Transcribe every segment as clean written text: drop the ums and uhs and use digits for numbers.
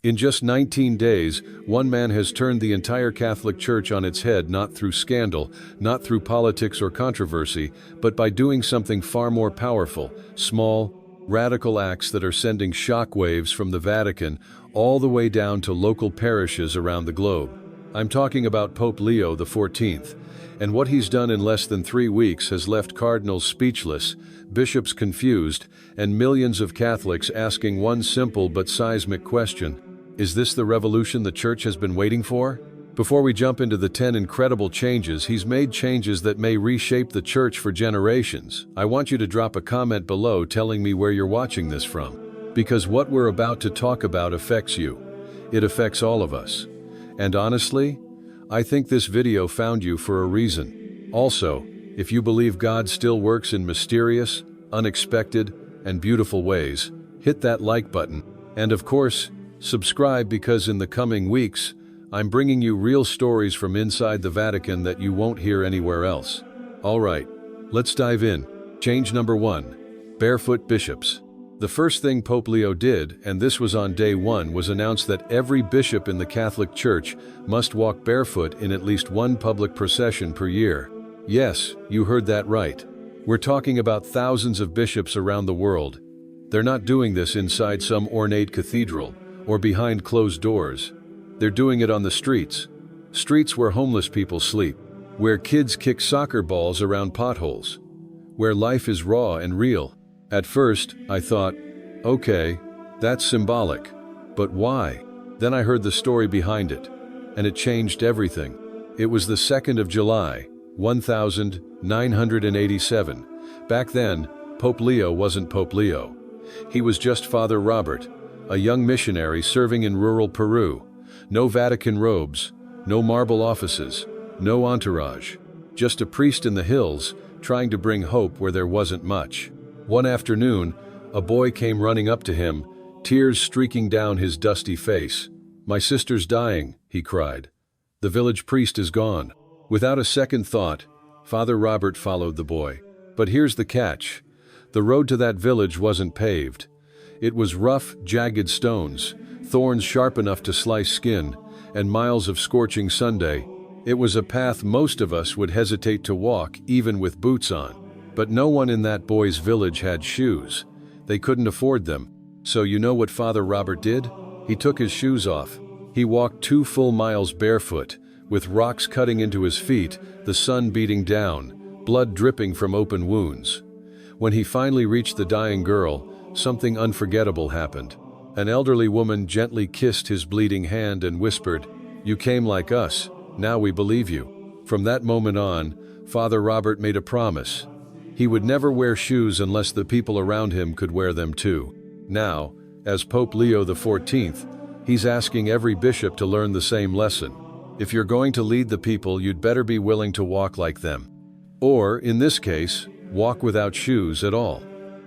In just 19 days, one man has turned the entire Catholic Church on its head, not through scandal, not through politics or controversy, but by doing something far more powerful, small, radical acts that are sending shockwaves from the Vatican all the way down to local parishes around the globe. I'm talking about Pope Leo XIV, and what he's done in less than 3 weeks has left cardinals speechless, bishops confused, and millions of Catholics asking one simple but seismic question: is this the revolution the Church has been waiting for? Before we jump into the 10 incredible changes he's made, changes that may reshape the Church for generations, I want you to drop a comment below telling me where you're watching this from. Because what we're about to talk about affects you. It affects all of us. And honestly, I think this video found you for a reason. Also, if you believe God still works in mysterious, unexpected, and beautiful ways, hit that like button. And of course, subscribe, because in the coming weeks, I'm bringing you real stories from inside the Vatican that you won't hear anywhere else. Alright, let's dive in. Change number 1. Barefoot bishops. The first thing Pope Leo did, and this was on day 1, was announce that every bishop in the Catholic Church must walk barefoot in at least one public procession per year. Yes, you heard that right. We're talking about thousands of bishops around the world. They're not doing this inside some ornate cathedral or behind closed doors. They're doing it on the streets. Streets where homeless people sleep, where kids kick soccer balls around potholes, where life is raw and real. At first, I thought, okay, that's symbolic, but why? Then I heard the story behind it, and it changed everything. It was the 2nd of July, 1987. Back then, Pope Leo wasn't Pope Leo. He was just Father Robert, a young missionary serving in rural Peru. No Vatican robes, no marble offices, no entourage. Just a priest in the hills, trying to bring hope where there wasn't much. One afternoon, a boy came running up to him, tears streaking down his dusty face. "My sister's dying," he cried. "The village priest is gone." Without a second thought, Father Robert followed the boy. But here's the catch. The road to that village wasn't paved. It was rough, jagged stones, thorns sharp enough to slice skin, and miles of scorching Sunday. It was a path most of us would hesitate to walk, even with boots on. But no one in that boy's village had shoes. They couldn't afford them. So you know what Father Robert did? He took his shoes off. He walked 2 full miles barefoot, with rocks cutting into his feet, the sun beating down, blood dripping from open wounds. When he finally reached the dying girl, something unforgettable happened. An elderly woman gently kissed his bleeding hand and whispered, "You came like us, now we believe you." From that moment on, Father Robert made a promise. He would never wear shoes unless the people around him could wear them too. Now, as Pope Leo XIV, he's asking every bishop to learn the same lesson. If you're going to lead the people, you'd better be willing to walk like them. Or, in this case, walk without shoes at all.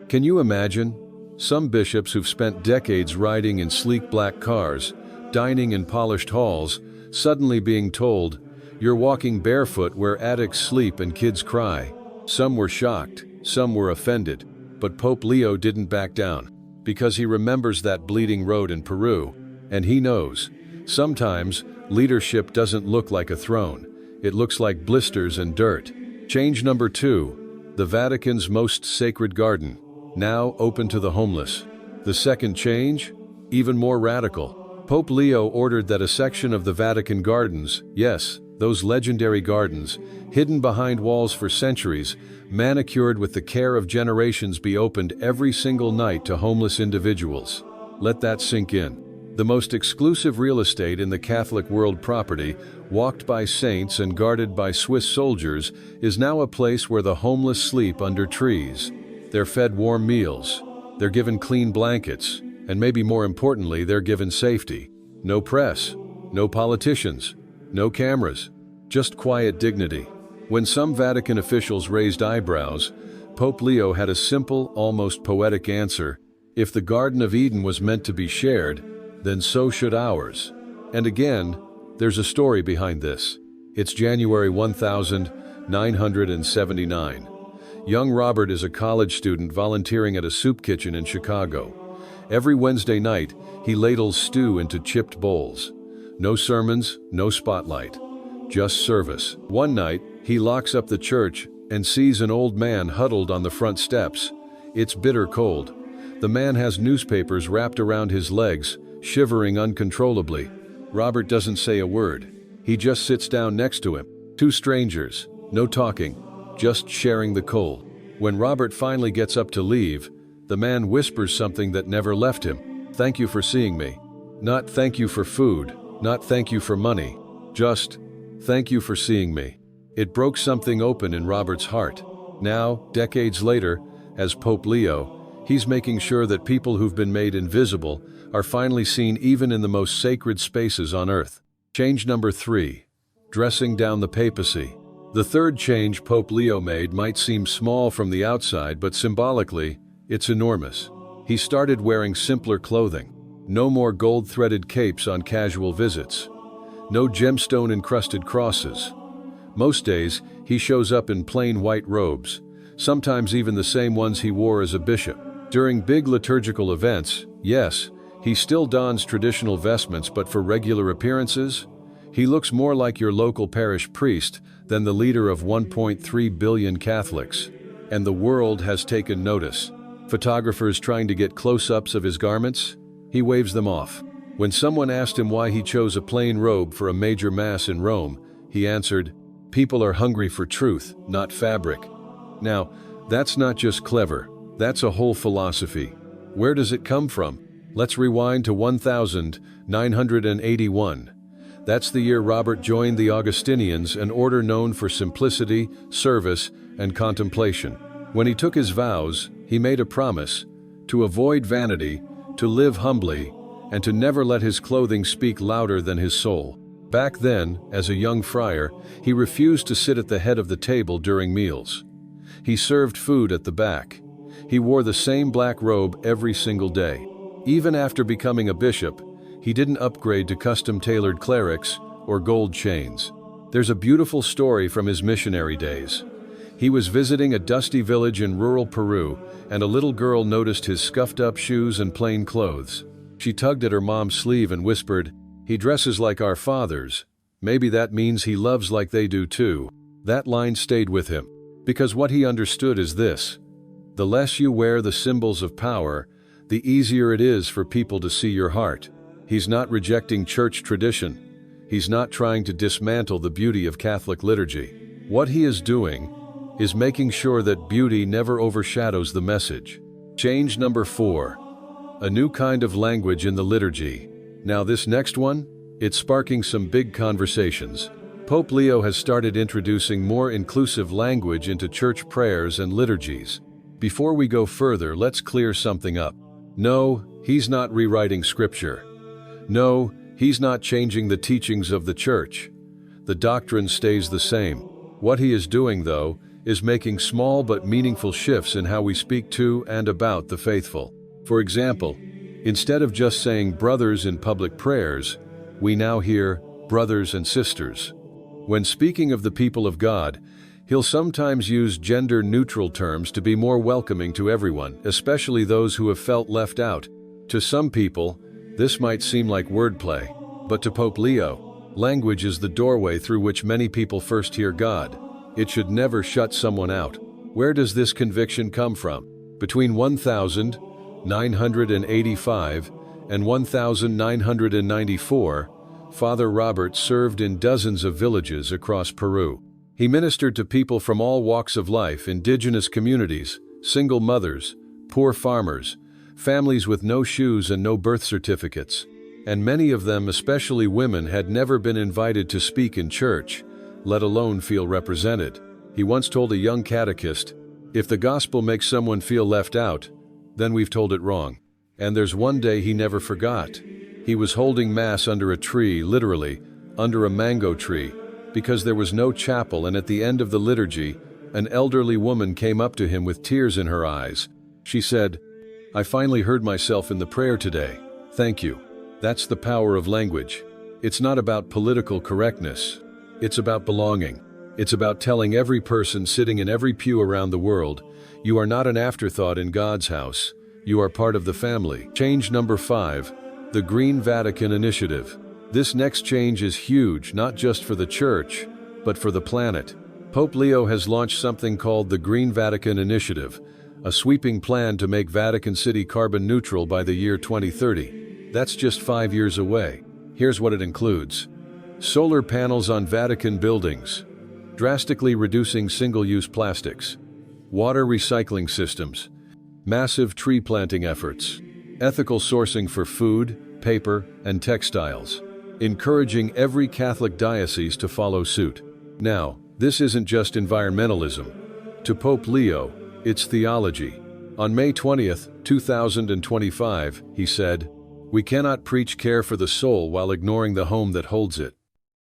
Can you imagine? Some bishops who've spent decades riding in sleek black cars, dining in polished halls, suddenly being told, "You're walking barefoot where addicts sleep and kids cry." Some were shocked, some were offended, but Pope Leo didn't back down, because he remembers that bleeding road in Peru, and he knows, sometimes leadership doesn't look like a throne, it looks like blisters and dirt. Change number 2, the Vatican's most sacred garden, now open to the homeless. The second change, even more radical. Pope Leo ordered that a section of the Vatican gardens, yes, those legendary gardens, hidden behind walls for centuries, manicured with the care of generations, be opened every single night to homeless individuals. Let that sink in. The most exclusive real estate in the Catholic world, property, walked by saints and guarded by Swiss soldiers, is now a place where the homeless sleep under trees. They're fed warm meals, they're given clean blankets, and maybe more importantly, they're given safety. No press, no politicians, no cameras, just quiet dignity. When some Vatican officials raised eyebrows, Pope Leo had a simple, almost poetic answer. If the Garden of Eden was meant to be shared, then so should ours. And again, there's a story behind this. It's January 1979. Young Robert is a college student volunteering at a soup kitchen in Chicago. Every Wednesday night, He ladles stew into chipped bowls. No sermons, no spotlight. Just service. One night, he locks up the church and sees an old man huddled on the front steps. It's bitter cold. The man has newspapers wrapped around his legs, shivering uncontrollably. Robert doesn't say a word. He just sits down next to him. Two strangers, no talking, just sharing the cold. When Robert finally gets up to leave, the man whispers something that never left him. "Thank you for seeing me." Not "thank you for food," not "thank you for money," just "thank you for seeing me." It broke something open in Robert's heart. Now, decades later, as Pope Leo, he's making sure that people who've been made invisible are finally seen even in the most sacred spaces on earth. Change number 3. Dressing down the papacy. The third change Pope Leo made might seem small from the outside, but symbolically, it's enormous. He started wearing simpler clothing. No more gold-threaded capes on casual visits. No gemstone-encrusted crosses. Most days, he shows up in plain white robes, sometimes even the same ones he wore as a bishop. During big liturgical events, yes, he still dons traditional vestments, but for regular appearances, he looks more like your local parish priest than the leader of 1.3 billion Catholics. And the world has taken notice. Photographers trying to get close-ups of his garments, he waves them off. When someone asked him why he chose a plain robe for a major mass in Rome, he answered, "People are hungry for truth, not fabric." Now, that's not just clever, that's a whole philosophy. Where does it come from? Let's rewind to 1981. That's the year Robert joined the Augustinians, an order known for simplicity, service, and contemplation. When he took his vows, he made a promise to avoid vanity, to live humbly, and to never let his clothing speak louder than his soul. Back then, as a young friar, he refused to sit at the head of the table during meals. He served food at the back. He wore the same black robe every single day. Even after becoming a bishop, he didn't upgrade to custom-tailored clerics or gold chains. There's a beautiful story from his missionary days. He was visiting a dusty village in rural Peru, and a little girl noticed his scuffed-up shoes and plain clothes. She tugged at her mom's sleeve and whispered, "He dresses like our fathers. Maybe that means he loves like they do too." That line stayed with him, because what he understood is this: the less you wear the symbols of power, the easier it is for people to see your heart. He's not rejecting church tradition. He's not trying to dismantle the beauty of Catholic liturgy. What he is doing is making sure that beauty never overshadows the message. Change number 4. A new kind of language in the liturgy. Now this next one, it's sparking some big conversations. Pope Leo has started introducing more inclusive language into church prayers and liturgies. Before we go further, let's clear something up. No, he's not rewriting scripture. No, he's not changing the teachings of the church. The doctrine stays the same. What he is doing, though, is making small but meaningful shifts in how we speak to and about the faithful. For example, instead of just saying brothers in public prayers, we now hear brothers and sisters. When speaking of the people of God, he'll sometimes use gender-neutral terms to be more welcoming to everyone, especially those who have felt left out. To some people, this might seem like wordplay, but to Pope Leo, language is the doorway through which many people first hear God. It should never shut someone out. Where does this conviction come from? Between 1985 and 1994, Father Robert served in dozens of villages across Peru. He ministered to people from all walks of life: indigenous communities, single mothers, poor farmers, families with no shoes and no birth certificates. And many of them, especially women, had never been invited to speak in church, let alone feel represented. He once told a young catechist, "If the gospel makes someone feel left out, then we've told it wrong." And there's one day he never forgot. He was holding Mass under a tree, literally, under a mango tree, because there was no chapel, and at the end of the liturgy, an elderly woman came up to him with tears in her eyes. She said, "I finally heard myself in the prayer today. Thank you." That's the power of language. It's not about political correctness. It's about belonging. It's about telling every person sitting in every pew around the world, you are not an afterthought in God's house. You are part of the family. Change number 5. The Green Vatican Initiative. This next change is huge, not just for the Church, but for the planet. Pope Leo has launched something called the Green Vatican Initiative, a sweeping plan to make Vatican City carbon neutral by the year 2030. That's just 5 years away. Here's what it includes. Solar panels on Vatican buildings, drastically reducing single-use plastics, water recycling systems, massive tree planting efforts, ethical sourcing for food, paper, and textiles, encouraging every Catholic diocese to follow suit. Now, this isn't just environmentalism. To Pope Leo, it's theology. On May 20th, 2025, he said, "We cannot preach care for the soul while ignoring the home that holds it.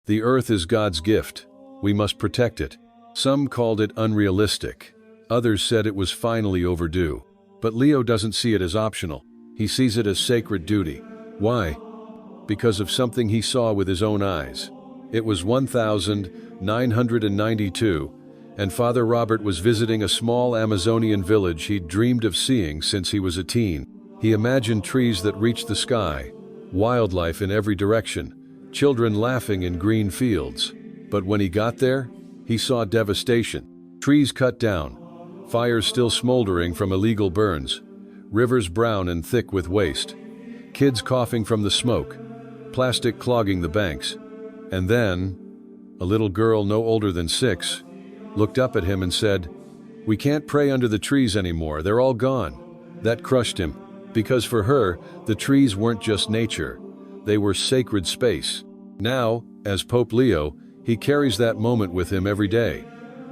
The earth is God's gift. We must protect it." Some called it unrealistic. Others said it was finally overdue. But Leo doesn't see it as optional. He sees it as sacred duty. Why? Because of something he saw with his own eyes. It was 1992, and Father Robert was visiting a small Amazonian village he'd dreamed of seeing since he was a teen. He imagined trees that reached the sky, wildlife in every direction, children laughing in green fields. But when he got there, he saw devastation. Trees cut down, fires still smoldering from illegal burns, rivers brown and thick with waste, kids coughing from the smoke, plastic clogging the banks. And then, a little girl no older than 6 looked up at him and said, "We can't pray under the trees anymore, they're all gone." That crushed him, because for her, the trees weren't just nature, they were sacred space. Now, as Pope Leo, he carries that moment with him every day.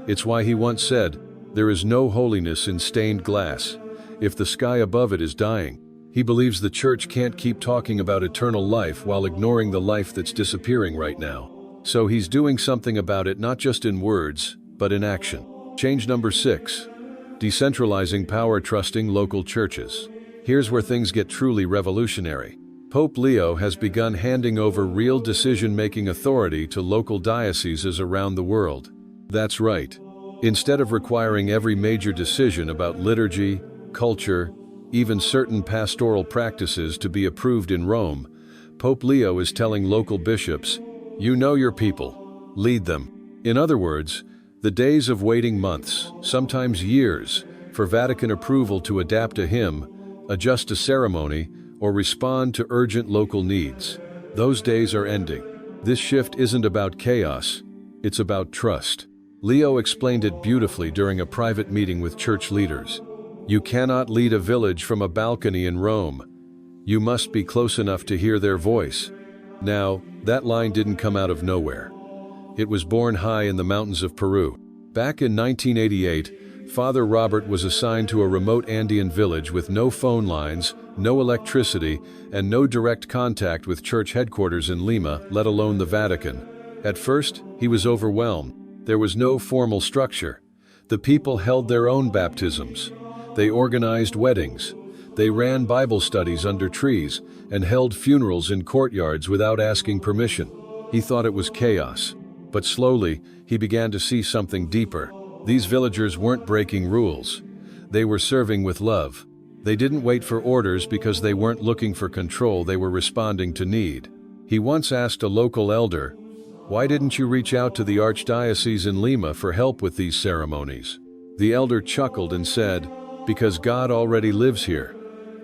It's why he once said, "There is no holiness in stained glass, if the sky above it is dying." He believes the Church can't keep talking about eternal life while ignoring the life that's disappearing right now. So he's doing something about it, not just in words, but in action. Change number 6. Decentralizing power, trusting local churches. Here's where things get truly revolutionary. Pope Leo has begun handing over real decision-making authority to local dioceses around the world. That's right. Instead of requiring every major decision about liturgy, culture, even certain pastoral practices to be approved in Rome, Pope Leo is telling local bishops, "You know your people, lead them." In other words, the days of waiting months, sometimes years, for Vatican approval to adapt a hymn, adjust a ceremony, or respond to urgent local needs, those days are ending. This shift isn't about chaos, it's about trust. Leo explained it beautifully during a private meeting with church leaders. You cannot lead a village from a balcony in Rome. You must be close enough to hear their voice. Now, that line didn't come out of nowhere. It was born high in the mountains of Peru. Back in 1988, Father Robert was assigned to a remote Andean village with no phone lines, no electricity, and no direct contact with church headquarters in Lima, let alone the Vatican. At first, he was overwhelmed. There was no formal structure. The people held their own baptisms. They organized weddings. They ran Bible studies under trees and held funerals in courtyards without asking permission. He thought it was chaos. But slowly, he began to see something deeper. These villagers weren't breaking rules. They were serving with love. They didn't wait for orders because they weren't looking for control, they were responding to need. He once asked a local elder, "Why didn't you reach out to the Archdiocese in Lima for help with these ceremonies?" The elder chuckled and said, "Because God already lives here.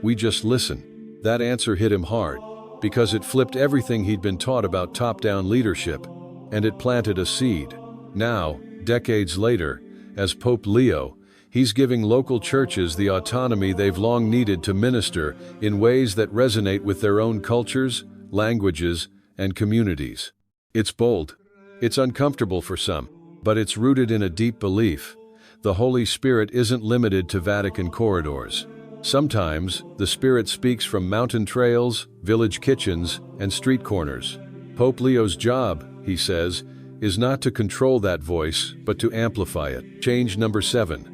We just listen." That answer hit him hard, because it flipped everything he'd been taught about top-down leadership, and it planted a seed. Now, decades later, as Pope Leo, he's giving local churches the autonomy they've long needed to minister in ways that resonate with their own cultures, languages, and communities. It's bold. It's uncomfortable for some, but it's rooted in a deep belief. The Holy Spirit isn't limited to Vatican corridors. Sometimes, the Spirit speaks from mountain trails, village kitchens, and street corners. Pope Leo's job, he says, is not to control that voice, but to amplify it. Change number 7.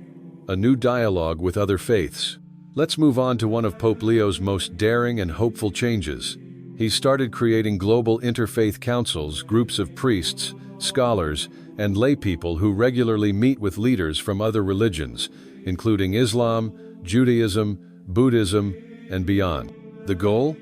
A new dialogue with other faiths. Let's move on to one of Pope Leo's most daring and hopeful changes. He started creating global interfaith councils, groups of priests, scholars, and laypeople who regularly meet with leaders from other religions, including Islam, Judaism, Buddhism, and beyond. The goal?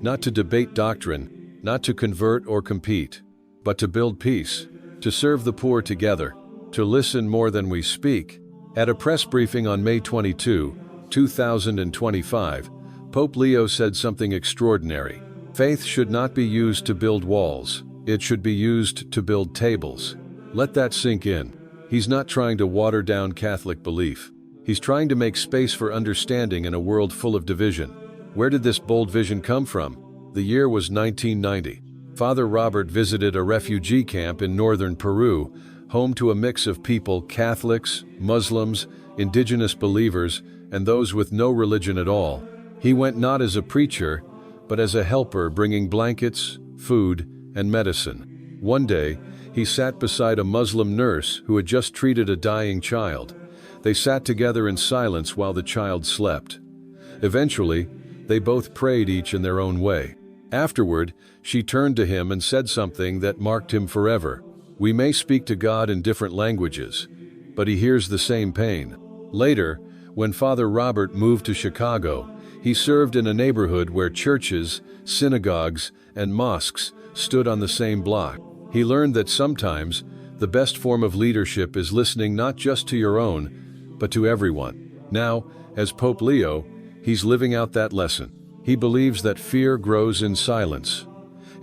not to debate doctrine, not to convert or compete, but to build peace, to serve the poor together, to listen more than we speak. At a press briefing on May 22, 2025, Pope Leo said something extraordinary. Faith should not be used to build walls, it should be used to build tables. Let that sink in. He's not trying to water down Catholic belief. He's trying to make space for understanding in a world full of division. Where did this bold vision come from? The year was 1990. Father Robert visited a refugee camp in northern Peru, home to a mix of people, Catholics, Muslims, indigenous believers, and those with no religion at all. He went not as a preacher, but as a helper, bringing blankets, food, and medicine. One day, he sat beside a Muslim nurse who had just treated a dying child. They sat together in silence while the child slept. Eventually, they both prayed, each in their own way. Afterward, she turned to him and said something that marked him forever. We may speak to God in different languages, but he hears the same pain. Later, when Father Robert moved to Chicago, he served in a neighborhood where churches, synagogues, and mosques stood on the same block. He learned that sometimes the best form of leadership is listening not just to your own, but to everyone. Now, as Pope Leo, he's living out that lesson. He believes that fear grows in silence,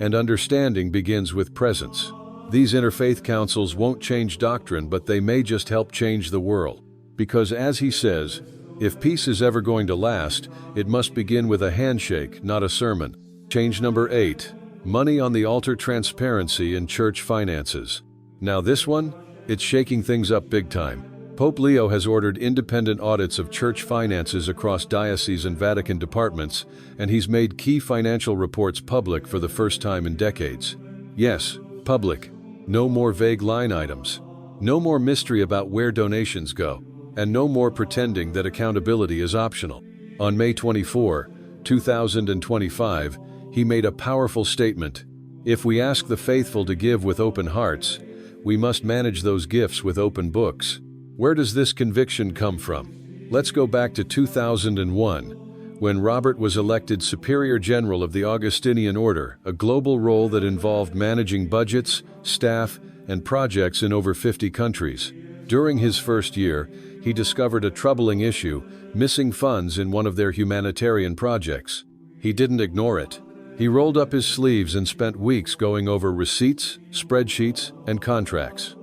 and understanding begins with presence. These interfaith councils won't change doctrine, but they may just help change the world. Because as he says, if peace is ever going to last, it must begin with a handshake, not a sermon. Change number 8. Money on the altar, transparency in church finances. Now this one, it's shaking things up big time. Pope Leo has ordered independent audits of church finances across dioceses and Vatican departments, and he's made key financial reports public for the first time in decades. Yes, public. No more vague line items. No more mystery about where donations go. And no more pretending that accountability is optional. On May 24, 2025, he made a powerful statement. If we ask the faithful to give with open hearts, we must manage those gifts with open books. Where does this conviction come from? Let's go back to 2001, when Robert was elected Superior General of the Augustinian Order, a global role that involved managing budgets, staff, and projects in over 50 countries. During his first year, he discovered a troubling issue, missing funds in one of their humanitarian projects. He didn't ignore it. He rolled up his sleeves and spent weeks going over receipts, spreadsheets, and contracts.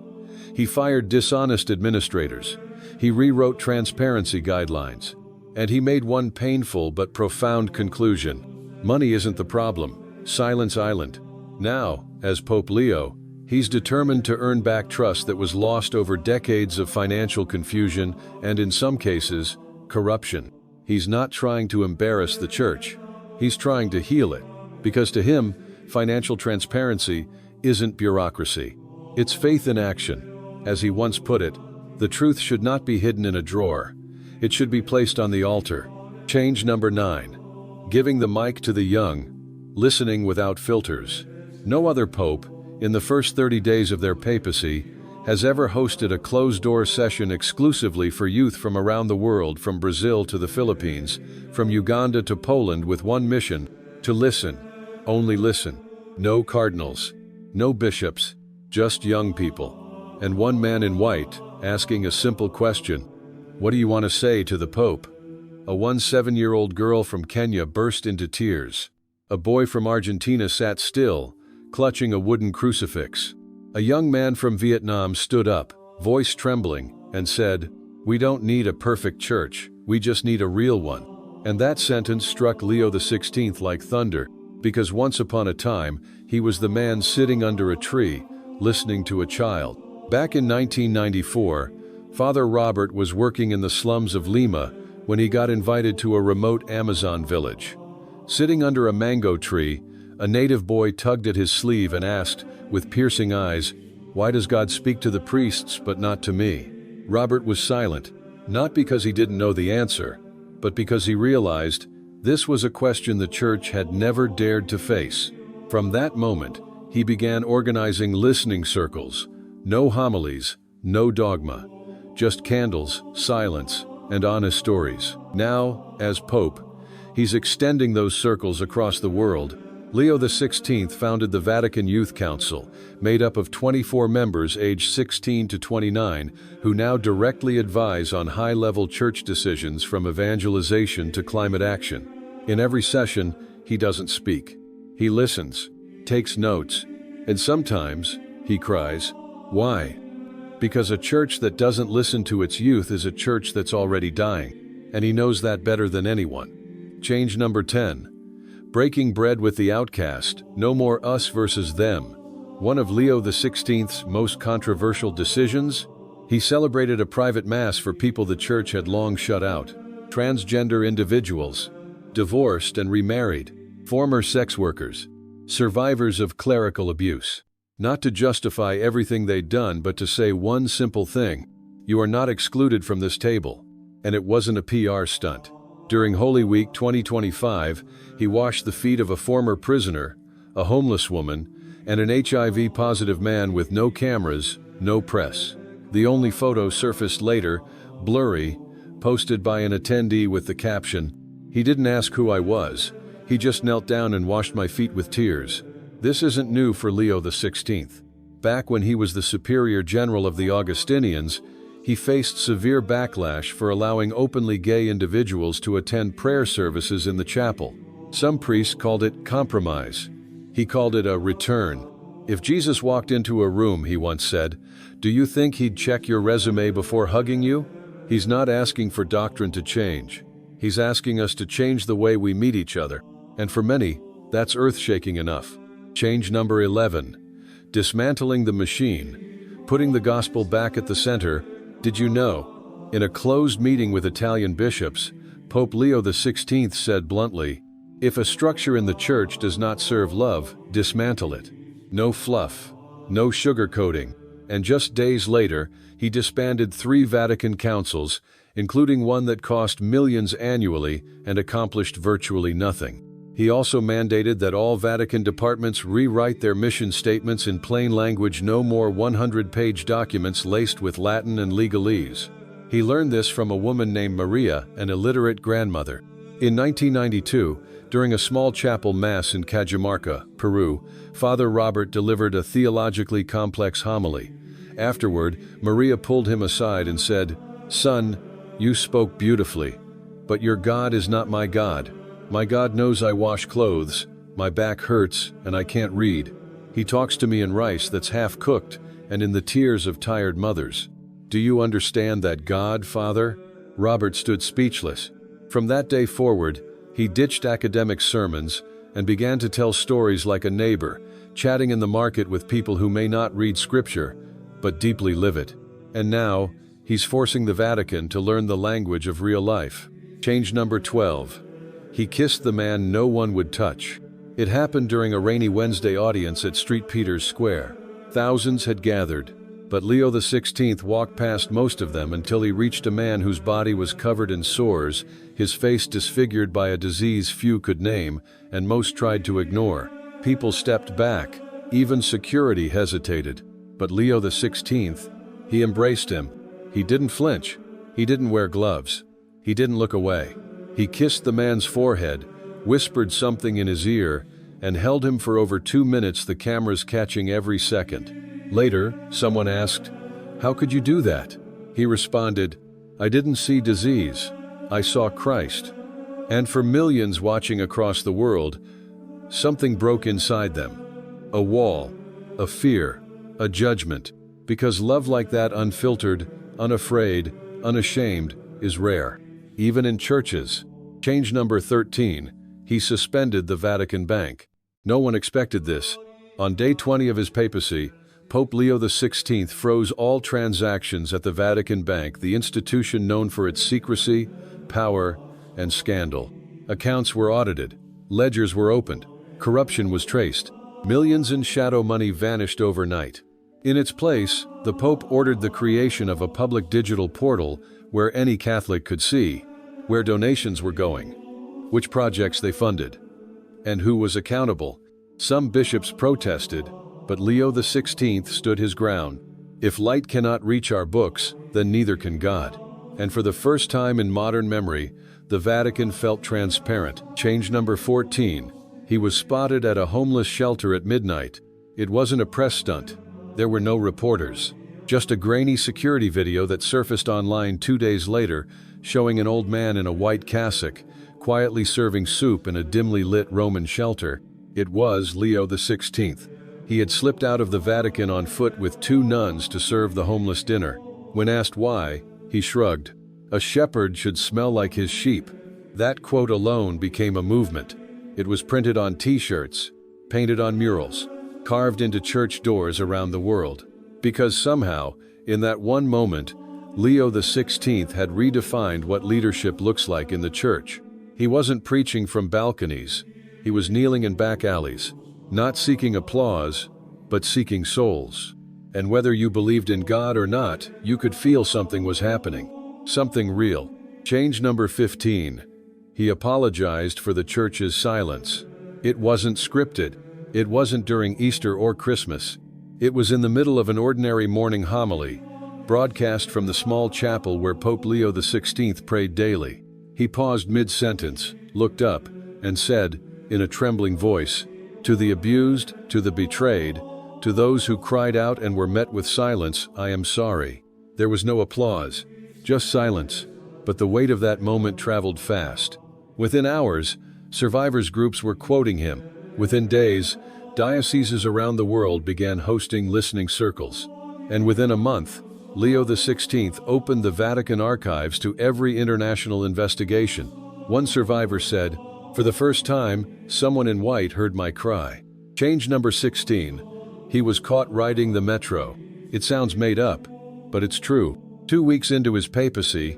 He fired dishonest administrators. He rewrote transparency guidelines. And he made one painful but profound conclusion. Money isn't the problem. Silence island. Now, as Pope Leo, he's determined to earn back trust that was lost over decades of financial confusion and, in some cases, corruption. He's not trying to embarrass the church. He's trying to heal it. Because to him, financial transparency isn't bureaucracy. It's faith in action. As he once put it, the truth should not be hidden in a drawer. It should be placed on the altar. Change number 9. Giving the mic to the young, listening without filters. No other pope, in the first 30 days of their papacy, has ever hosted a closed-door session exclusively for youth from around the world, from Brazil to the Philippines, from Uganda to Poland, with one mission: to listen. Only listen. No cardinals, no bishops, just young people. And one man in white, asking a simple question: what do you want to say to the Pope? A 7-year-old girl from Kenya burst into tears. A boy from Argentina sat still, clutching a wooden crucifix. A young man from Vietnam stood up, voice trembling, and said, "We don't need a perfect church, we just need a real one." And that sentence struck Leo XVI like thunder, because once upon a time, he was the man sitting under a tree, listening to a child. Back in 1994, Father Robert was working in the slums of Lima when he got invited to a remote Amazon village. Sitting under a mango tree, a native boy tugged at his sleeve and asked, with piercing eyes, "Why does God speak to the priests but not to me?" Robert was silent, not because he didn't know the answer, but because he realized this was a question the church had never dared to face. From that moment, he began organizing listening circles. No homilies, no dogma, just candles, silence, and honest stories. Now, as Pope, He's extending those circles across the world. Leo XVI founded the Vatican Youth Council, made up of 24 members aged 16 to 29, who now directly advise on high-level church decisions from evangelization to climate action. In every session, he doesn't speak. He listens, takes notes, and sometimes he cries, "Why?" Because a church that doesn't listen to its youth is a church that's already dying, and he knows that better than anyone. Change number 10. Breaking bread with the outcast, no more us versus them. One of Leo XVI's most controversial decisions? He celebrated a private mass for people the church had long shut out. Transgender individuals, divorced and remarried, former sex workers, survivors of clerical abuse. Not to justify everything they'd done, but to say one simple thing: you are not excluded from this table. And it wasn't a PR stunt. During Holy Week 2025, he washed the feet of a former prisoner, a homeless woman, and an HIV-positive man with no cameras, no press. The only photo surfaced later, blurry, posted by an attendee with the caption, "He didn't ask who I was. He just knelt down and washed my feet with tears." This isn't new for Leo XVI. Back when he was the superior general of the Augustinians, he faced severe backlash for allowing openly gay individuals to attend prayer services in the chapel. Some priests called it compromise. He called it a return. If Jesus walked into a room, he once said, "Do you think he'd check your resume before hugging you?" He's not asking for doctrine to change. He's asking us to change the way we meet each other. And for many, that's earth-shaking enough. Change number 11. Dismantling the machine. Putting the gospel back at the center. Did you know? In a closed meeting with Italian bishops, Pope Leo XVI said bluntly, "If a structure in the church does not serve love, dismantle it." No fluff, no sugarcoating, and just days later, he disbanded 3 Vatican councils, including one that cost millions annually and accomplished virtually nothing. He also mandated that all Vatican departments rewrite their mission statements in plain language, no more 100-page documents laced with Latin and legalese. He learned this from a woman named Maria, an illiterate grandmother. In 1992, during a small chapel mass in Cajamarca, Peru, Father Robert delivered a theologically complex homily. Afterward, Maria pulled him aside and said, "Son, you spoke beautifully, but your God is not my God. My God knows I wash clothes, my back hurts, and I can't read. He talks to me in rice that's half-cooked and in the tears of tired mothers. Do you understand that God, Father?" Robert stood speechless. From that day forward, he ditched academic sermons and began to tell stories like a neighbor, chatting in the market with people who may not read scripture, but deeply live it. And now, he's forcing the Vatican to learn the language of real life. Change number 12. He kissed the man no one would touch. It happened during a rainy Wednesday audience at St. Peter's Square. Thousands had gathered, but Leo XVI walked past most of them until he reached a man whose body was covered in sores, his face disfigured by a disease few could name, and most tried to ignore. People stepped back, even security hesitated. But Leo XVI, he embraced him. He didn't flinch. He didn't wear gloves. He didn't look away. He kissed the man's forehead, whispered something in his ear, and held him for over 2 minutes, the cameras catching every second. Later, someone asked, "How could you do that?" He responded, "I didn't see disease. I saw Christ." And for millions watching across the world, something broke inside them. A wall, a fear, a judgment. Because love like that, unfiltered, unafraid, unashamed, is rare. Even in churches. Change number 13. He suspended the Vatican Bank. No one expected this. On day 20 of his papacy, Pope Leo XVI froze all transactions at the Vatican Bank, the institution known for its secrecy, power, and scandal. Accounts were audited. Ledgers were opened. Corruption was traced. Millions in shadow money vanished overnight. In its place, the Pope ordered the creation of a public digital portal where any Catholic could see where donations were going, which projects they funded, and who was accountable. Some bishops protested, but Leo XVI stood his ground. If light cannot reach our books, then neither can God. And for the first time in modern memory, The Vatican felt transparent. Change number 14. He was spotted at a homeless shelter at midnight. It wasn't a press stunt. There were no reporters. Just a grainy security video that surfaced online 2 days later, showing an old man in a white cassock, quietly serving soup in a dimly lit Roman shelter. It was Leo XVI. He had slipped out of the Vatican on foot with 2 nuns to serve the homeless dinner. When asked why, he shrugged. A shepherd should smell like his sheep. That quote alone became a movement. It was printed on t-shirts, painted on murals, carved into church doors around the world. Because somehow, in that one moment, Leo XVI had redefined what leadership looks like in the church. He wasn't preaching from balconies. He was kneeling in back alleys, not seeking applause, but seeking souls. And whether you believed in God or not, you could feel something was happening. Something real. Change number 15. He apologized for the church's silence. It wasn't scripted. It wasn't during Easter or Christmas. It was in the middle of an ordinary morning homily, broadcast from the small chapel where Pope Leo XVI prayed daily. He paused mid-sentence, looked up, and said, in a trembling voice, "To the abused, to the betrayed, to those who cried out and were met with silence, I am sorry." There was no applause, just silence, but the weight of that moment traveled fast. Within hours, survivors groups were quoting him. Within days, dioceses around the world began hosting listening circles. And within a month, Leo XVI opened the Vatican archives to every international investigation. One survivor said, "For the first time, someone in white heard my cry." Change number 16. He was caught riding the metro. It sounds made up, but it's true. 2 weeks into his papacy,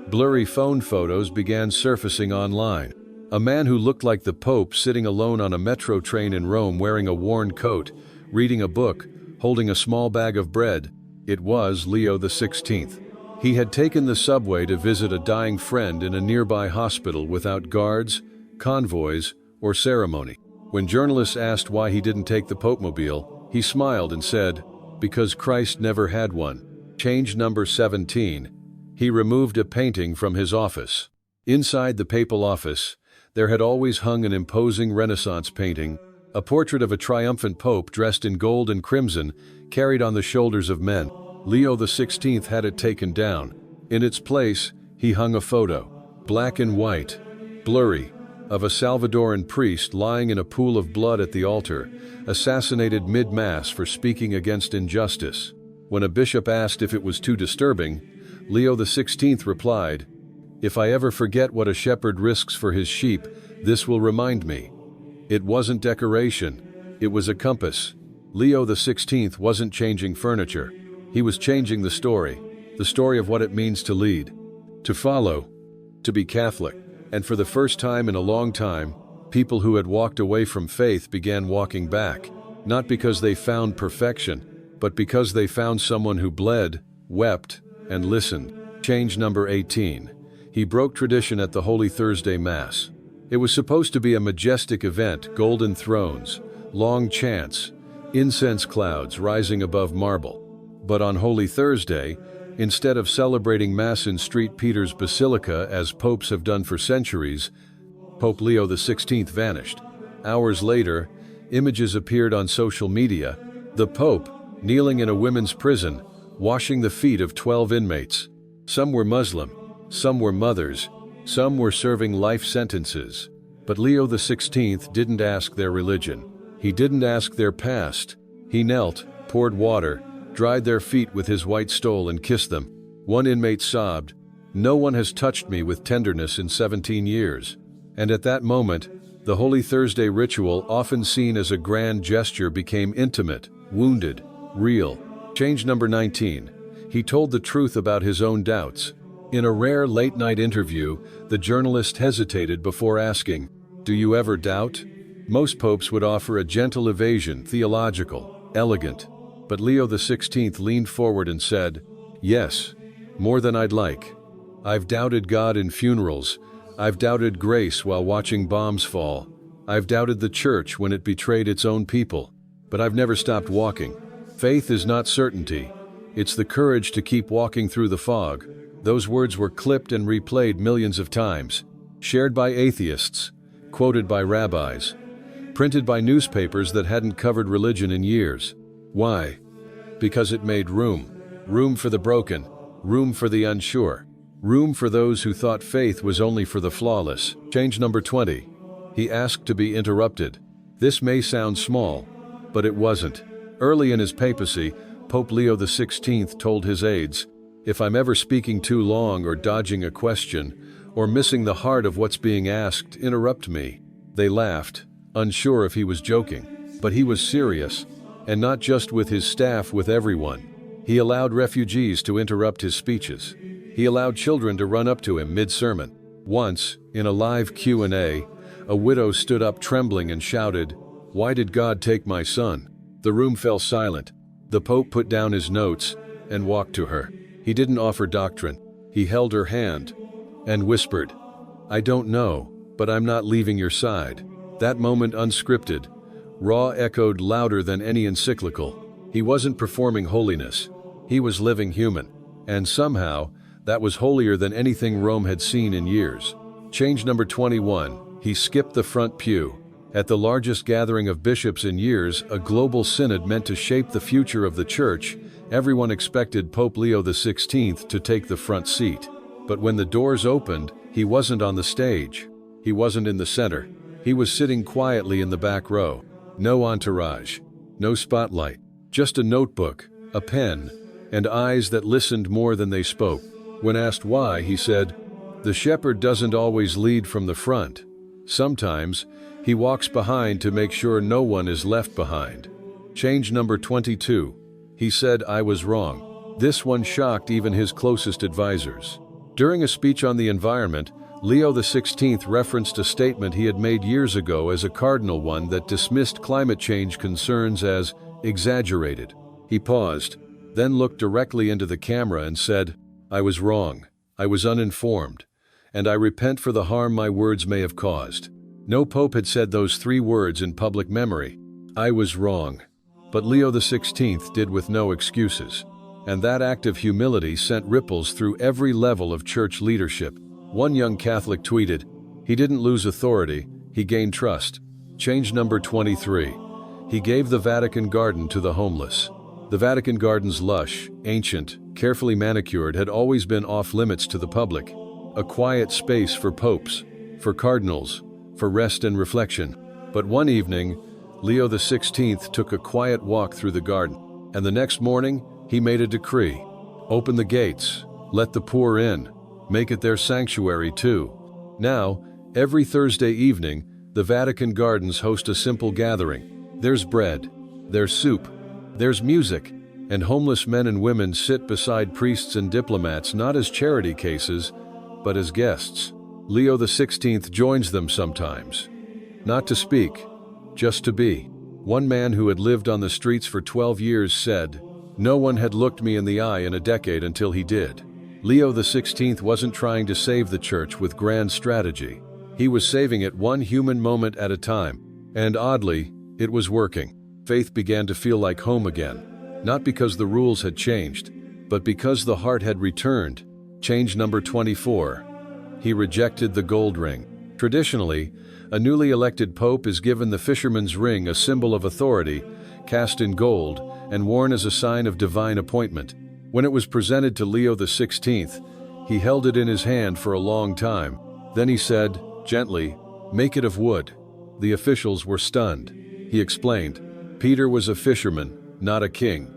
blurry phone photos began surfacing online. A man who looked like the Pope sitting alone on a metro train in Rome wearing a worn coat, reading a book, holding a small bag of bread. It was Leo XVI. He had taken the subway to visit a dying friend in a nearby hospital without guards, convoys, or ceremony. When journalists asked why he didn't take the Popemobile, he smiled and said, "Because Christ never had one." Change number 17. He removed a painting from his office. Inside the papal office, there had always hung an imposing Renaissance painting, a portrait of a triumphant pope dressed in gold and crimson, carried on the shoulders of men. Leo XVI had it taken down. In its place, he hung a photo, black and white, blurry, of a Salvadoran priest lying in a pool of blood at the altar, assassinated mid-mass for speaking against injustice. When a bishop asked if it was too disturbing, Leo XVI replied, "If I ever forget what a shepherd risks for his sheep, this will remind me." It wasn't decoration, it was a compass. Leo XVI wasn't changing furniture. He was changing the story of what it means to lead, to follow, to be Catholic. And for the first time in a long time, people who had walked away from faith began walking back, not because they found perfection, but because they found someone who bled, wept, and listened. Change number 18. He broke tradition at the Holy Thursday Mass. It was supposed to be a majestic event, golden thrones, long chants, incense clouds rising above marble. But on Holy Thursday, instead of celebrating Mass in St. Peter's Basilica as popes have done for centuries, Pope Leo XVI vanished. Hours later, images appeared on social media. The Pope, kneeling in a women's prison, washing the feet of 12 inmates. Some were Muslim, some were mothers, some were serving life sentences. But Leo XVI didn't ask their religion. He didn't ask their past. He knelt, poured water, dried their feet with his white stole and kissed them. One inmate sobbed, "No one has touched me with tenderness in 17 years. And at that moment, the Holy Thursday ritual, often seen as a grand gesture, became intimate, wounded, real. Change number 19. He told the truth about his own doubts. In a rare late-night interview, the journalist hesitated before asking, "Do you ever doubt?" Most popes would offer a gentle evasion, theological, elegant. But Leo XVI leaned forward and said, "Yes, more than I'd like. I've doubted God in funerals. I've doubted grace while watching bombs fall. I've doubted the church when it betrayed its own people. But I've never stopped walking. Faith is not certainty. It's the courage to keep walking through the fog." Those words were clipped and replayed millions of times. shared by atheists, quoted by rabbis, printed by newspapers that hadn't covered religion in years. Why? Because it made room. Room for the broken, room for the unsure, room for those who thought faith was only for the flawless. Change number 20. He asked to be interrupted. This may sound small, but it wasn't. Early in his papacy, Pope Leo XIV told his aides, "If I'm ever speaking too long or dodging a question, or missing the heart of what's being asked, interrupt me." They laughed, unsure if he was joking. But he was serious, and not just with his staff, with everyone. He allowed refugees to interrupt his speeches. He allowed children to run up to him mid-sermon. Once, in a live Q&A, a widow stood up trembling and shouted, "Why did God take my son?" The room fell silent. The Pope put down his notes and walked to her. He didn't offer doctrine. He held her hand and whispered, "I don't know, but I'm not leaving your side." That moment, unscripted, raw, echoed louder than any encyclical. He wasn't performing holiness. He was living human. And somehow, that was holier than anything Rome had seen in years. Change number 21. He skipped the front pew. At the largest gathering of bishops in years, a global synod meant to shape the future of the Church, everyone expected Pope Leo XVI to take the front seat. But when the doors opened, he wasn't on the stage. He wasn't in the center. He was sitting quietly in the back row. No entourage, no spotlight, just a notebook, a pen, and eyes that listened more than they spoke. When asked why, he said, "The shepherd doesn't always lead from the front. Sometimes, he walks behind to make sure no one is left behind." Change number 22. He said, "I was wrong." This one shocked even his closest advisors. During a speech on the environment, Leo XVI referenced a statement he had made years ago as a cardinal one that dismissed climate change concerns as exaggerated. He paused, then looked directly into the camera and said, "I was wrong, I was uninformed, and I repent for the harm my words may have caused." No pope had said those three words in public memory. I was wrong. But Leo XVI did with no excuses. And that act of humility sent ripples through every level of church leadership. One young Catholic tweeted, "He didn't lose authority, he gained trust." Change number 23. He gave the Vatican garden to the homeless. The Vatican garden's lush, ancient, carefully manicured had always been off-limits to the public. A quiet space for popes, for cardinals, for rest and reflection. But one evening, Leo XVI took a quiet walk through the garden, and the next morning, he made a decree. Open the gates, let the poor in, make it their sanctuary too. Now, every Thursday evening, the Vatican gardens host a simple gathering. There's bread, there's soup, there's music, and homeless men and women sit beside priests and diplomats not as charity cases, but as guests. Leo XVI joins them sometimes. Not to speak, just to be. One man who had lived on the streets for 12 years said, "No one had looked me in the eye in a decade until he did." Leo XVI wasn't trying to save the church with grand strategy. He was saving it one human moment at a time. And oddly, it was working. Faith began to feel like home again. Not because the rules had changed, but because the heart had returned. Change number 24. He rejected the gold ring. Traditionally, a newly elected pope is given the fisherman's ring, a symbol of authority, cast in gold, and worn as a sign of divine appointment. When it was presented to Leo XVI, he held it in his hand for a long time. Then he said, gently, "Make it of wood." The officials were stunned. He explained, "Peter was a fisherman, not a king.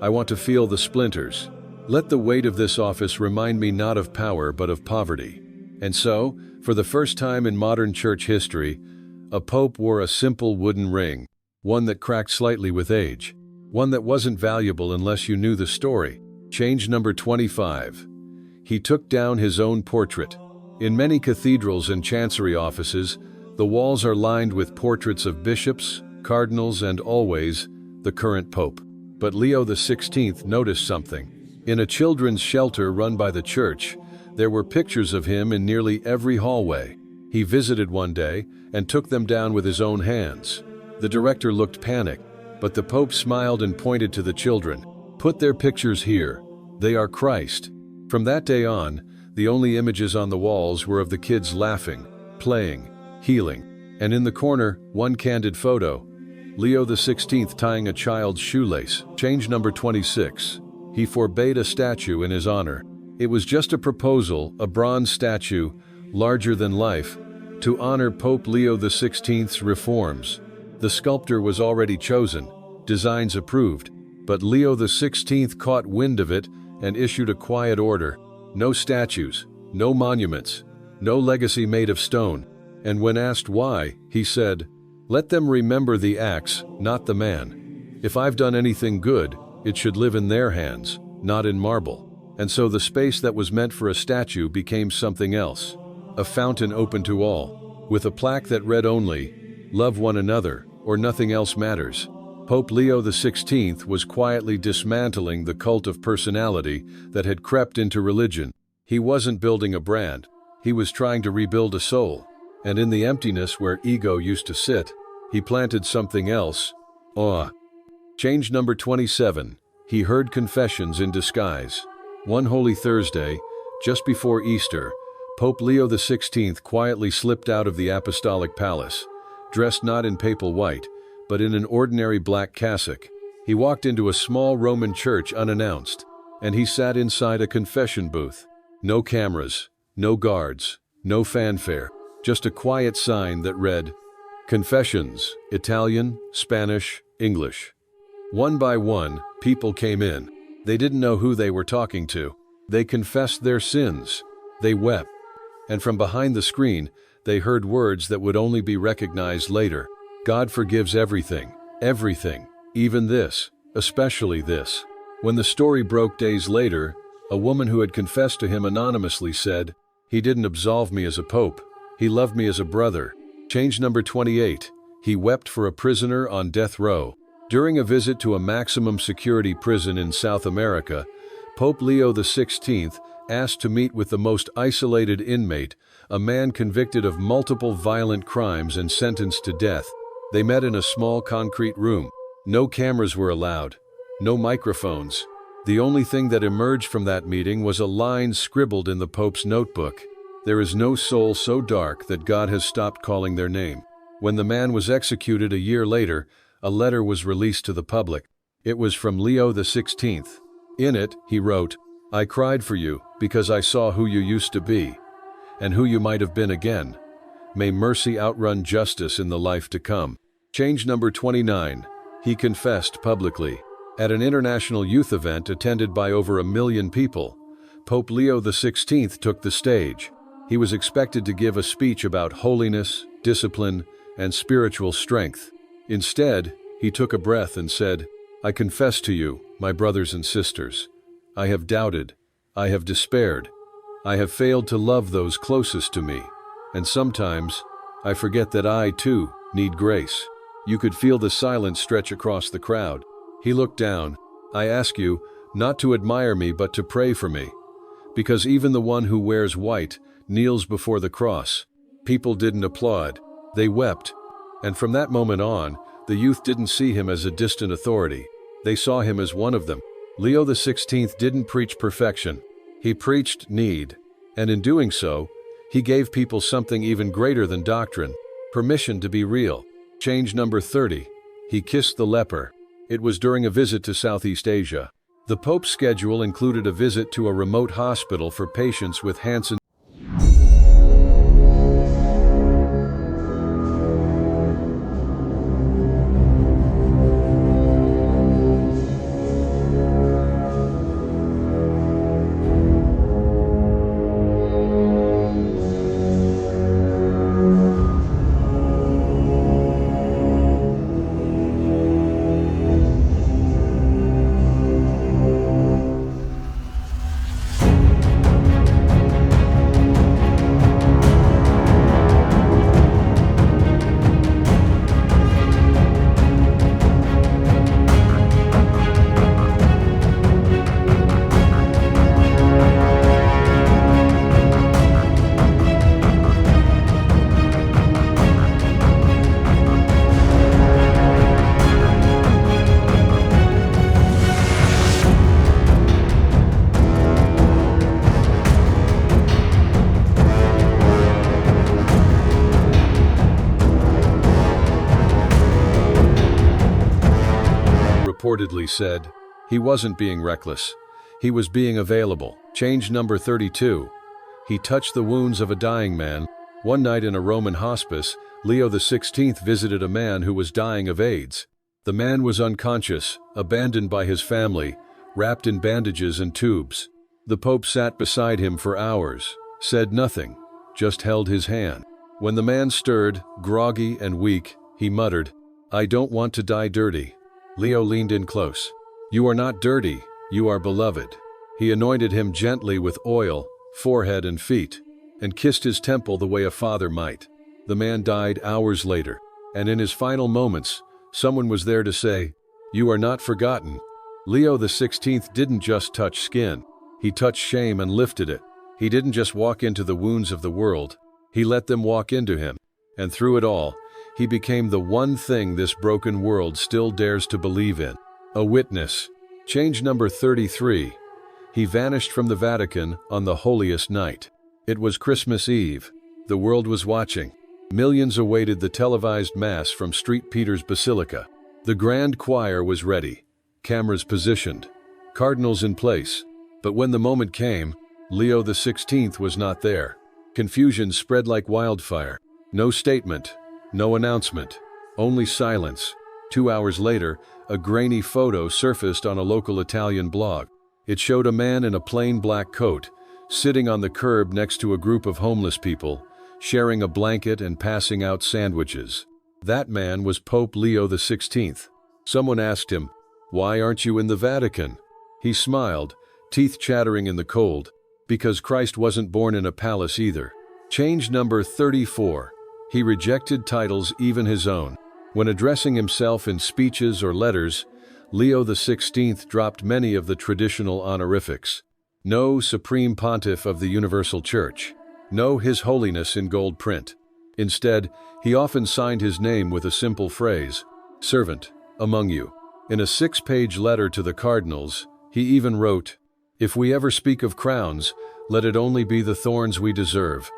I want to feel the splinters. Let the weight of this office remind me not of power but of poverty." And so, for the first time in modern church history, a pope wore a simple wooden ring, one that cracked slightly with age, one that wasn't valuable unless you knew the story. Change number 25. He took down his own portrait. In many cathedrals and chancery offices, the walls are lined with portraits of bishops, cardinals, and always, the current pope. But Leo XVI noticed something. In a children's shelter run by the church, there were pictures of him in nearly every hallway. He visited one day and took them down with his own hands. The director looked panicked, but the Pope smiled and pointed to the children. "Put their pictures here. They are Christ." From that day on, The only images on the walls were of the kids laughing, playing, healing. And in the corner, one candid photo, Leo XVI tying a child's shoelace. Change number 26. He forbade a statue in his honor. It was just a proposal, a bronze statue, larger than life, to honor Pope Leo XVI's reforms. The sculptor was already chosen, designs approved, but Leo XVI caught wind of it and issued a quiet order. No statues, no monuments, no legacy made of stone. And when asked why, he said, "Let them remember the acts, not the man. If I've done anything good, it should live in their hands, not in marble." And so the space that was meant for a statue became something else. A fountain open to all, with a plaque that read only, "Love one another, or nothing else matters." Pope Leo XVI was quietly dismantling the cult of personality that had crept into religion. He wasn't building a brand. He was trying to rebuild a soul. And in the emptiness where ego used to sit, he planted something else: awe. Change number 27. He heard confessions in disguise. One Holy Thursday, just before Easter, Pope Leo XVI quietly slipped out of the apostolic palace, dressed not in papal white, but in an ordinary black cassock. He walked into a small Roman church unannounced, and he sat inside a confession booth. No cameras, no guards, no fanfare, just a quiet sign that read, "Confessions, Italian, Spanish, English." One by one, people came in. They didn't know who they were talking to. They confessed their sins. They wept. And from behind the screen, they heard words that would only be recognized later. God forgives everything, everything, even this, especially this. When the story broke days later, a woman who had confessed to him anonymously said, "He didn't absolve me as a pope. He loved me as a brother." Change number 28. He wept for a prisoner on death row. During a visit to a maximum security prison in South America, Pope Leo XVI asked to meet with the most isolated inmate, a man convicted of multiple violent crimes and sentenced to death. They met in a small concrete room. No cameras were allowed, no microphones. The only thing that emerged from that meeting was a line scribbled in the Pope's notebook: "There is no soul so dark that God has stopped calling their name." When the man was executed a year later, a letter was released to the public. It was from Leo XVI. In it, he wrote, "I cried for you because I saw who you used to be, and who you might have been again. May mercy outrun justice in the life to come." Change number 29. He confessed publicly. At an international youth event attended by over 1 million people, Pope Leo XVI took the stage. He was expected to give a speech about holiness, discipline, and spiritual strength. Instead, he took a breath and said, "I confess to you, my brothers and sisters, I have doubted, I have despaired, I have failed to love those closest to me, and sometimes I forget that I, too, need grace." You could feel the silence stretch across the crowd. He looked down. "I ask you not to admire me but to pray for me, because even the one who wears white kneels before the cross." People didn't applaud. They wept. And from that moment on, the youth didn't see him as a distant authority. They saw him as one of them. Leo XVI didn't preach perfection. He preached need. And in doing so, he gave people something even greater than doctrine: permission to be real. Change number 30. He kissed the leper. It was during a visit to Southeast Asia. The Pope's schedule included a visit to a remote hospital for patients with Hansen reportedly said. He wasn't being reckless. He was being available. Change number 32. He touched the wounds of a dying man. One night in a Roman hospice, Leo XVI visited a man who was dying of AIDS. The man was unconscious, abandoned by his family, wrapped in bandages and tubes. The Pope sat beside him for hours, said nothing, just held his hand. When the man stirred, groggy and weak, he muttered, "I don't want to die dirty." Leo leaned in close. "You are not dirty, you are beloved." He anointed him gently with oil, forehead and feet, and kissed his temple the way a father might. The man died hours later, and in his final moments, someone was there to say, "You are not forgotten." Leo XVI didn't just touch skin. He touched shame and lifted it. He didn't just walk into the wounds of the world. He let them walk into him. And through it all, he became the one thing this broken world still dares to believe in: a witness. Change number 33. He vanished from the Vatican on the holiest night. It was Christmas Eve. The world was watching. Millions awaited the televised Mass from St. Peter's Basilica. The grand choir was ready, cameras positioned, cardinals in place. But when the moment came, Leo XVI was not there. Confusion spread like wildfire. No statement, no announcement, only silence. 2 hours later, a grainy photo surfaced on a local Italian blog. It showed a man in a plain black coat, sitting on the curb next to a group of homeless people, sharing a blanket and passing out sandwiches. That man was Pope Leo XVI. Someone asked him, "Why aren't you in the Vatican?" He smiled, teeth chattering in the cold, because Christ wasn't born in a palace either. Change number 34. He rejected titles, even his own. When addressing himself in speeches or letters, Leo XVI dropped many of the traditional honorifics. No Supreme Pontiff of the Universal Church. No His Holiness in gold print. Instead, he often signed his name with a simple phrase, "Servant among you." In a 6-page letter to the cardinals, he even wrote, "If we ever speak of crowns, let it only be the thorns we deserve,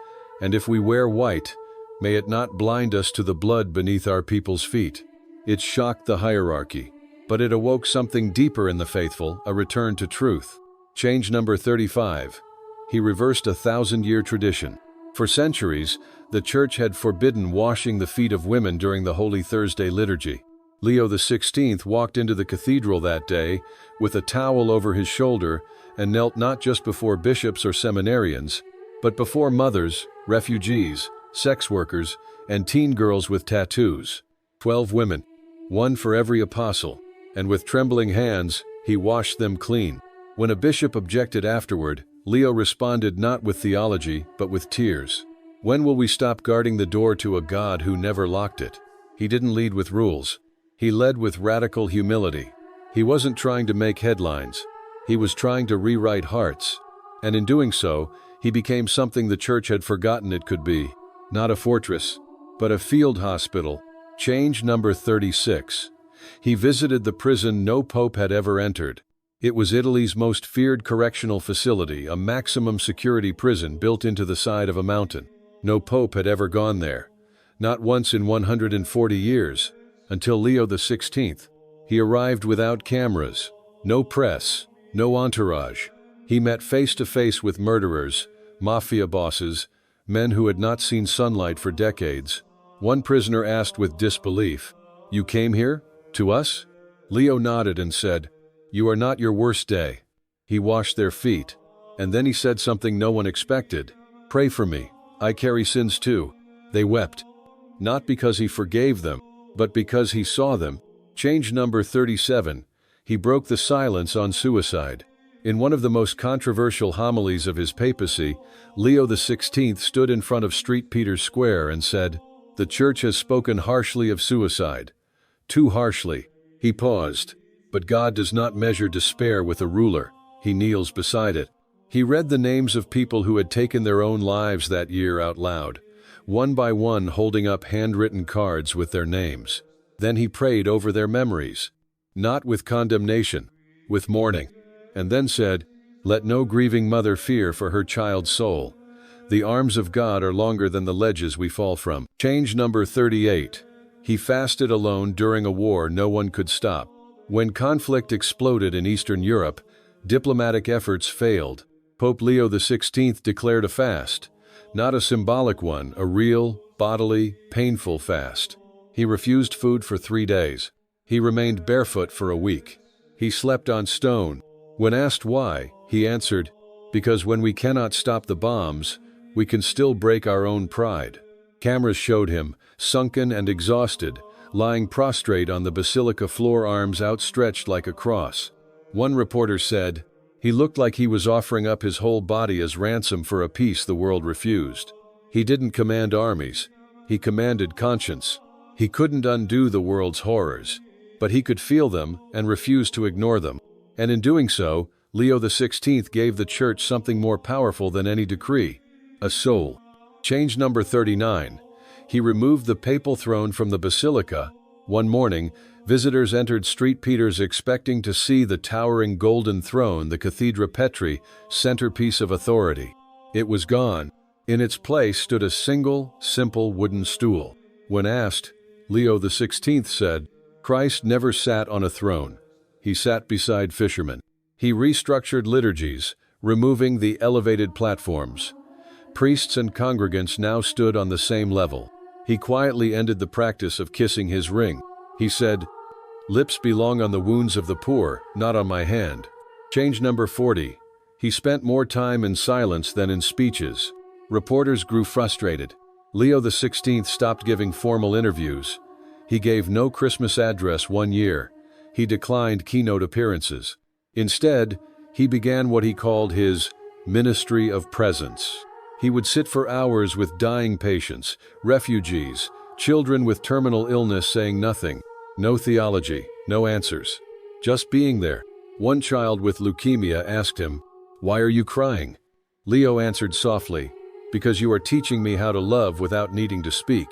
and if we wear white, may it not blind us to the blood beneath our people's feet." It shocked the hierarchy, but it awoke something deeper in the faithful, a return to truth. Change number 35. He reversed a 1,000-year tradition. For centuries, the Church had forbidden washing the feet of women during the Holy Thursday liturgy. Leo XVI walked into the cathedral that day with a towel over his shoulder and knelt not just before bishops or seminarians, but before mothers, refugees, sex workers, and teen girls with tattoos. 12 women, one for every apostle, and with trembling hands, he washed them clean. When a bishop objected afterward, Leo responded not with theology, but with tears. When will we stop guarding the door to a God who never locked it? He didn't lead with rules. He led with radical humility. He wasn't trying to make headlines. He was trying to rewrite hearts. And in doing so, he became something the Church had forgotten it could be. Not a fortress, but a field hospital. Change number 36. He visited the prison no pope had ever entered. It was Italy's most feared correctional facility, a maximum security prison built into the side of a mountain. No pope had ever gone there. Not once in 140 years. Until Leo XVI. He arrived without cameras, no press, no entourage. He met face to face with murderers, mafia bosses, men who had not seen sunlight for decades. One prisoner asked with disbelief, "You came here? To us?" Leo nodded and said, "You are not your worst day." He washed their feet, and then he said something no one expected. "Pray for me, I carry sins too." They wept. Not because he forgave them, but because he saw them. Change number 37. He broke the silence on suicide. In one of the most controversial homilies of his papacy, Leo XVI stood in front of St. Peter's Square and said, "The Church has spoken harshly of suicide. Too harshly." He paused. But God does not measure despair with a ruler. He kneels beside it. He read the names of people who had taken their own lives that year out loud, one by one holding up handwritten cards with their names. Then he prayed over their memories, not with condemnation, with mourning, and then said, "Let no grieving mother fear for her child's soul. The arms of God are longer than the ledges we fall from." Change number 38. He fasted alone during a war no one could stop. When conflict exploded in Eastern Europe, diplomatic efforts failed. Pope Leo XVI declared a fast, not a symbolic one, a real, bodily, painful fast. He refused food for 3 days. He remained barefoot for a week. He slept on stone. When asked why, he answered, "Because when we cannot stop the bombs, we can still break our own pride." Cameras showed him, sunken and exhausted, lying prostrate on the basilica floor, arms outstretched like a cross. One reporter said, "He looked like he was offering up his whole body as ransom for a peace the world refused." He didn't command armies. He commanded conscience. He couldn't undo the world's horrors, but he could feel them and refuse to ignore them. And in doing so, Leo XVI gave the Church something more powerful than any decree: a soul. Change number 39. He removed the papal throne from the basilica. One morning, visitors entered St. Peter's expecting to see the towering golden throne, the Cathedra Petri, centerpiece of authority. It was gone. In its place stood a single, simple wooden stool. When asked, Leo XVI said, "Christ never sat on a throne. He sat beside fishermen." He restructured liturgies, removing the elevated platforms. Priests and congregants now stood on the same level. He quietly ended the practice of kissing his ring. He said, "Lips belong on the wounds of the poor, not on my hand." Change number 40. He spent more time in silence than in speeches. Reporters grew frustrated. Leo XVI stopped giving formal interviews. He gave no Christmas address 1 year. He declined keynote appearances. Instead, he began what he called his ministry of presence. He would sit for hours with dying patients, refugees, children with terminal illness, saying nothing. No theology, no answers. Just being there. One child with leukemia asked him, "Why are you crying?" Leo answered softly, "Because you are teaching me how to love without needing to speak."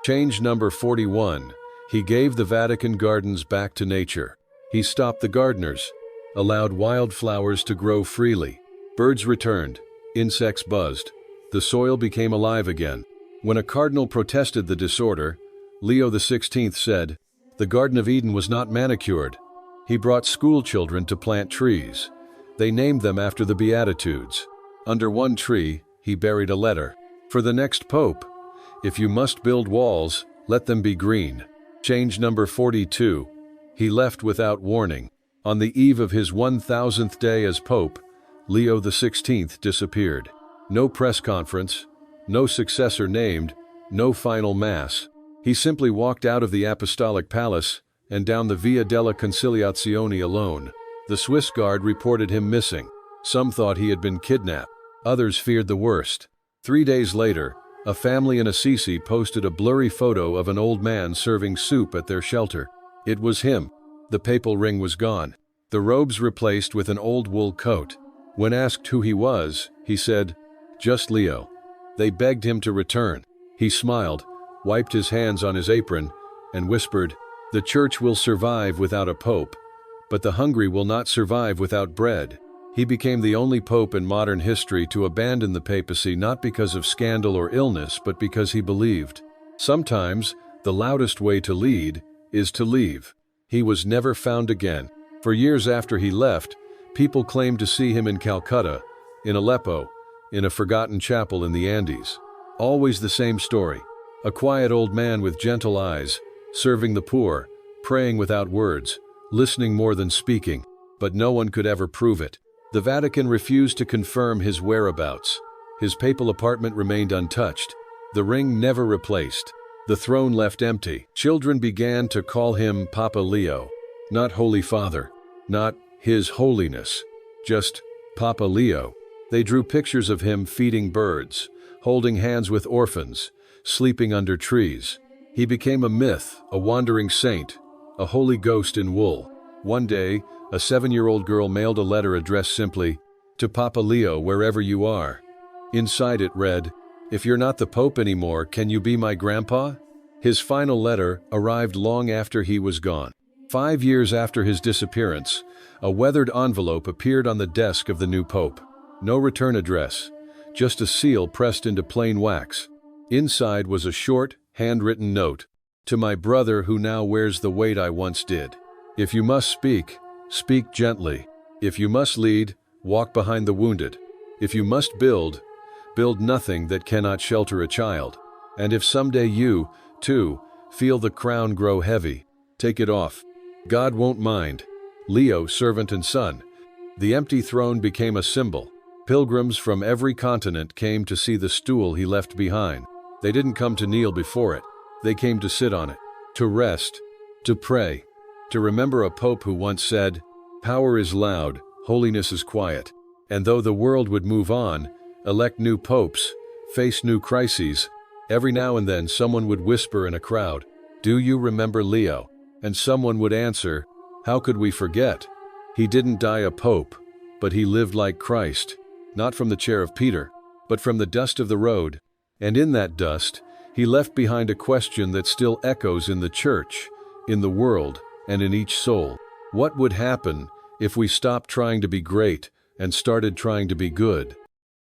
Change number 41. He gave the Vatican gardens back to nature. He stopped the gardeners, allowed wildflowers to grow freely. Birds returned, insects buzzed. The soil became alive again. When a cardinal protested the disorder, Leo XVI said, "The Garden of Eden was not manicured." He brought school children to plant trees. They named them after the Beatitudes. Under one tree, he buried a letter. For the next pope, "If you must build walls, let them be green." Change number 42. He left without warning. On the eve of his 1000th day as pope, Leo XVI disappeared. No press conference, no successor named, no final mass. He simply walked out of the apostolic palace and down the Via della Conciliazione alone. The Swiss guard reported him missing. Some thought he had been kidnapped. Others feared the worst. 3 days later, a family in Assisi posted a blurry photo of an old man serving soup at their shelter. It was him. The papal ring was gone. The robes replaced with an old wool coat. When asked who he was, he said, "Just Leo." They begged him to return. He smiled, wiped his hands on his apron, and whispered, "The Church will survive without a pope, but the hungry will not survive without bread." He became the only pope in modern history to abandon the papacy, not because of scandal or illness, but because he believed. Sometimes, the loudest way to lead is to leave. He was never found again. For years after he left, people claimed to see him in Calcutta, in Aleppo, in a forgotten chapel in the Andes. Always the same story. A quiet old man with gentle eyes, serving the poor, praying without words, listening more than speaking, but no one could ever prove it. The Vatican refused to confirm his whereabouts. His papal apartment remained untouched. The ring never replaced. The throne left empty. Children began to call him Papa Leo. Not Holy Father, not His Holiness, just Papa Leo. They drew pictures of him feeding birds, holding hands with orphans, sleeping under trees. He became a myth, a wandering saint, a holy ghost in wool. One day, a 7-year-old girl mailed a letter addressed simply, "To Papa Leo, wherever you are." Inside it read, "If you're not the Pope anymore, can you be my grandpa?" His final letter arrived long after he was gone. 5 years after his disappearance, a weathered envelope appeared on the desk of the new Pope. No return address, just a seal pressed into plain wax. Inside was a short, handwritten note, "To my brother who now wears the weight I once did." If you must speak, speak gently. If you must lead, walk behind the wounded. If you must build, build nothing that cannot shelter a child. And if someday you, too, feel the crown grow heavy, take it off. God won't mind. Leo, servant and son. The empty throne became a symbol. Pilgrims from every continent came to see the stool he left behind. They didn't come to kneel before it. They came to sit on it, to rest, to pray, to remember a pope who once said, "Power is loud, holiness is quiet." And though the world would move on, elect new popes, face new crises, every now and then someone would whisper in a crowd, "Do you remember Leo?" And someone would answer, "How could we forget? He didn't die a pope, but he lived like Christ, not from the chair of Peter, but from the dust of the road. And in that dust, he left behind a question that still echoes in the church, in the world, and in each soul. What would happen if we stopped trying to be great and started trying to be good?"